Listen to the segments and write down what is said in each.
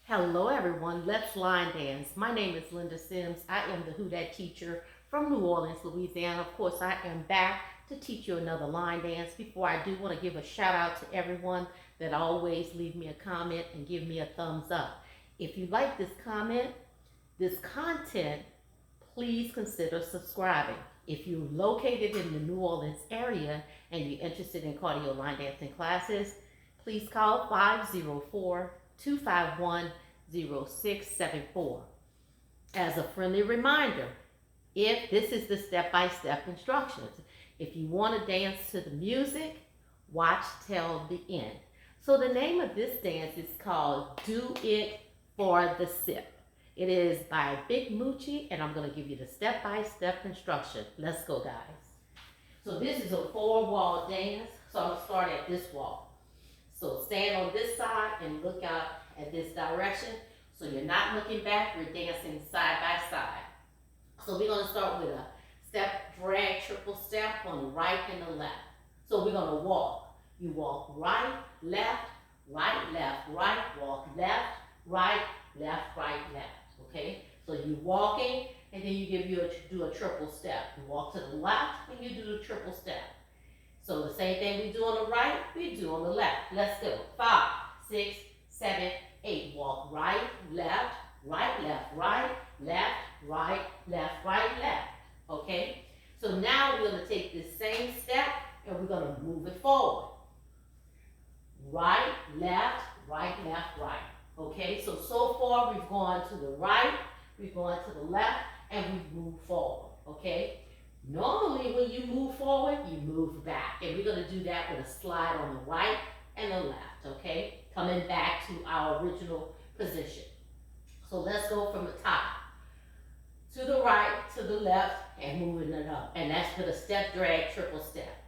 Hello everyone, let's line dance. My name is Linda Sims. I am the Who Dat teacher from New Orleans, Louisiana. Of course, I am back to teach you another line dance. Before I do want to give a shout out to everyone that always leave me a comment and give me a thumbs up. If you like this comment, this content, please consider subscribing. If you're located in the New Orleans area and you're interested in cardio line dancing classes, please call 504-251-0674. As a friendly reminder, if this is the step-by-step instructions, if you want to dance to the music, watch till the end. So the name of this dance is called Do It for the Sipp. It is by Big MUCCI, and I'm going to give you the step-by-step instruction. Let's go, guys. So this is a 4-wall dance, so I'm going to start at this wall. So stand on this side and look out at this direction. So you're not looking back, you're dancing side by side. So we're going to start with a step, drag, triple step on the right and the left. So we're going to walk. You walk right, left, right, walk left, right, left. Okay? So you're walking, and then you do a triple step. You walk to the left, and you do the triple step. So the same thing we do on the right, we do on the left. Let's go. 5, 6, 7, 8. Walk right, left, right, left, right. Okay? So now we're going to take this same step and we're going to move it forward. Right, left, right. Okay? So far we've gone to the right, we've gone to the left, and we've moved forward. Okay? Normally, when you move forward, you move back. And we're going to do that with a slide on the right and the left, okay? Coming back to our original position. So let's go from the top to the right, to the left, and moving it up. And that's with a step, drag, triple step.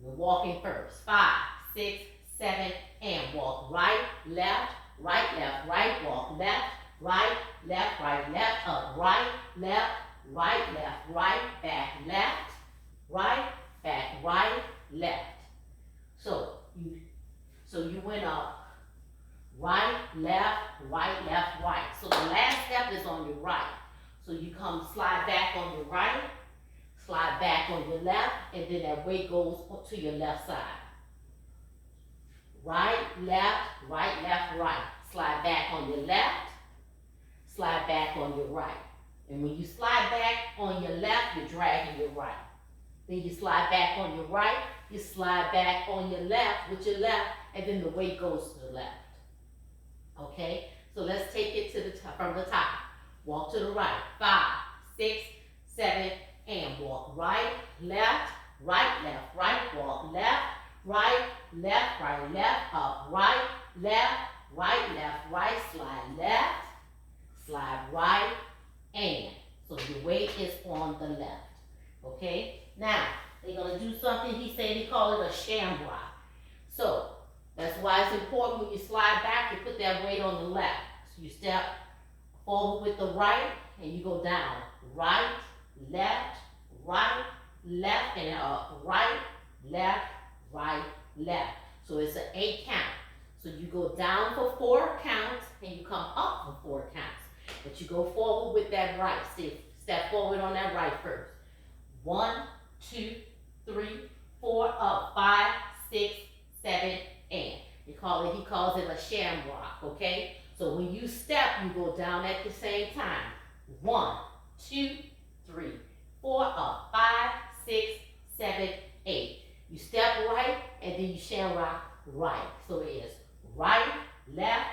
We're walking first. 5, 6, 7, and walk right, left, right, walk left, right, left, up, right, left, back, left. So you went up, right, left. So the last step is on your right. So you come slide back on your right, slide back on your left, and then that weight goes to your left side. Right, left. Slide back on your left, slide back on your right. And when you slide back on your left, you're dragging your right. Then you slide back on your right, you slide back on your left with your left, and then the weight goes to the left. Okay? So let's take it to the top, from the top. Walk to the right. 5, 6, 7, and walk right, left, walk left, right, up, right, slide right, and so your weight is on the left. Okay? Now, they're going to do something, he call it a shamrock. So, that's why it's important when you slide back, you put that weight on the left. So you step forward with the right, and you go down. Right, left, and up. Right, left. So it's an 8 count. So you go down for 4 counts, and you come up for 4 counts. But you go forward with that right. Step forward on that right first. 1, 2, 3, 4, up. 5, 6, 7, and. He calls it a shamrock, okay? So when you step, you go down at the same time. 1, 2, 3, 4, up. 5, 6, 7, 8. You step right, and then you shamrock right. So it is right, left,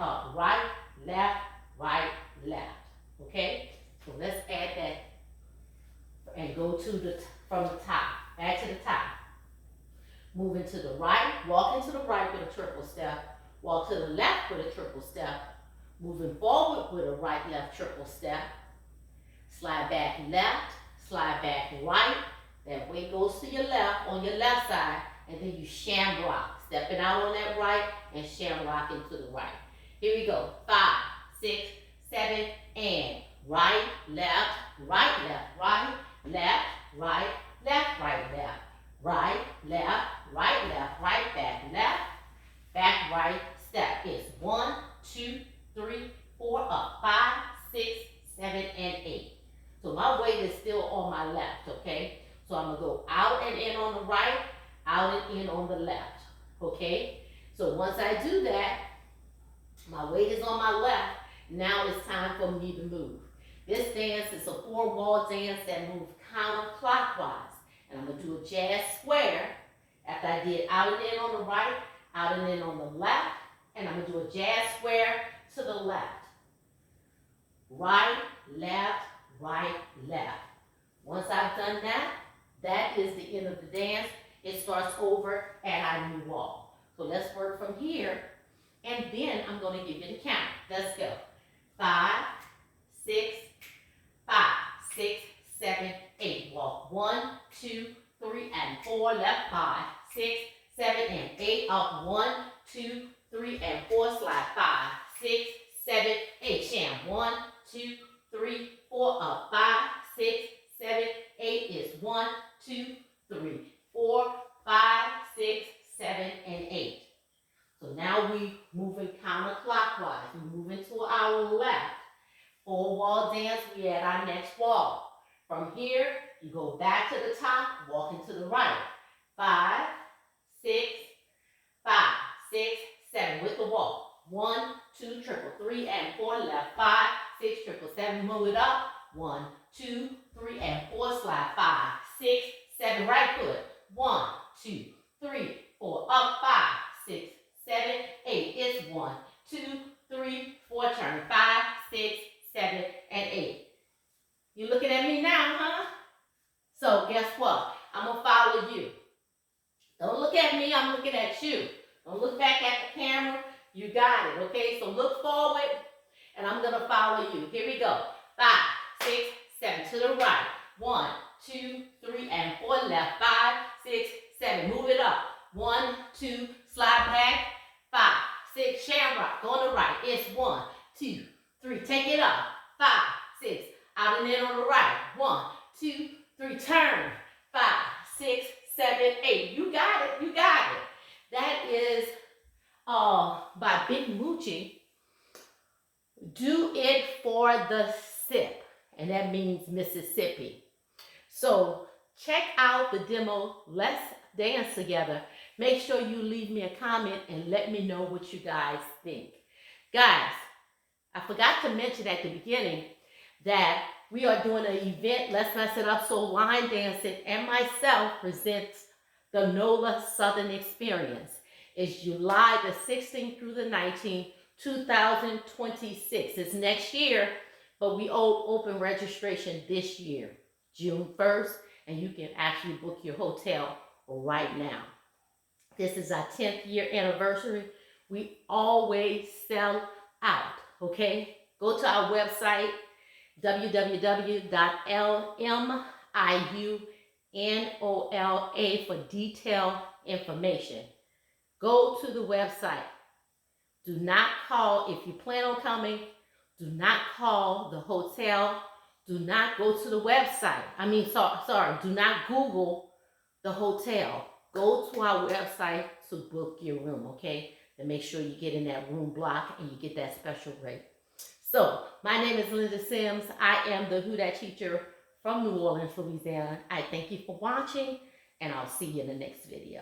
up, right, left. Okay? So let's add that and go to from the top, back to the top. Moving to the right, walking to the right with a triple step. Walk to the left with a triple step. Moving forward with a right, left triple step. Slide back left, slide back right. That weight goes to your left, on your left side, and then you shamrock. Stepping out on that right and shamrocking to the right. Here we go. 5, 6, 7, and right, left, left, right, left, back, left, right, step. It's 1, 2, 3, 4, up. 5, 6, 7, and 8. So my weight is still on my left, okay? So I'm gonna go out and in on the right, out and in on the left, okay? So once I do that, my weight is on my left. Now it's time for me to move. This dance is a 4-wall dance that moves counterclockwise. And I'm gonna do a jazz square after I did out and in on the right, out and in on the left, and I'm gonna do a jazz square to the left. Right, left, right, left. Once I've done that, that is the end of the dance. It starts over at our new wall. So let's work from here, and then I'm gonna give you the count. Let's go. 5, 6, 5, 6, 7, 8. Walk 1, 2, 3, and 4. Left 5, 6, 7, and 8. Up 1, 2, 3, and 4. Slide 5, 6, 7, 8. Sham 1, 2, 3, 4. Up 5, 6, 7, 8 is 1, 2, 3, 4, 5, 6, 7, and 8. So now we moving counterclockwise. We move into our left. 4-wall dance, we at our next wall. From here, you go back to the top, walk into the right. 5, 6, 5, 6, 7 with the walk. 1, 2, triple 3, and 4. Left 5, 6, triple 7. Move it up. 1, 2, 3, and 4. Slide 5, 6, 7. Right foot. 1, 2, 3, 4. Up 5, 6, 7, 8. It's 1, 2, 3, 4. Turn 5, 6, 7, and 8. You looking at me now, huh? So guess what? I'm gonna follow you. Don't look at me, I'm looking at you. Don't look back at the camera. You got it, okay? So look forward, and I'm gonna follow you. Here we go. 5, 6, 7 to the right. 1, 2, 3, and 4. Left 5, 6, 7. Move it up. 1, 2, slide back. 5, 6, shamrock. Go on the right. It's 1, 2, 3. Take it up. 5, 6. Out and in on the right. 1, 2, 3. Turn. 5, 6, 7, 8. You got it. You got it. That is by Big MUCCI. Do it for the Sipp. And that means Mississippi. So check out the demo. Let's dance together. Make sure you leave me a comment and let me know what you guys think. Guys, I forgot to mention at the beginning that we are doing an event, Let's Mess It Up So Line Dancing and myself presents the NOLA Southern Experience. It's July the 16th through the 19th, 2026. It's next year, but we open registration this year, June 1st, and you can actually book your hotel right now. This is our 10th year anniversary. We always sell out, okay? Go to our website, www.lmiunola for detailed information. Go to the website. Do not call, if you plan on coming, do not call the hotel. Do not go to the website. Do not Google the hotel. Go to our website to book your room, okay? And make sure you get in that room block and you get that special rate. So, my name is Linda Sims. I am the Who Dat teacher from New Orleans, Louisiana. I thank you for watching, and I'll see you in the next video.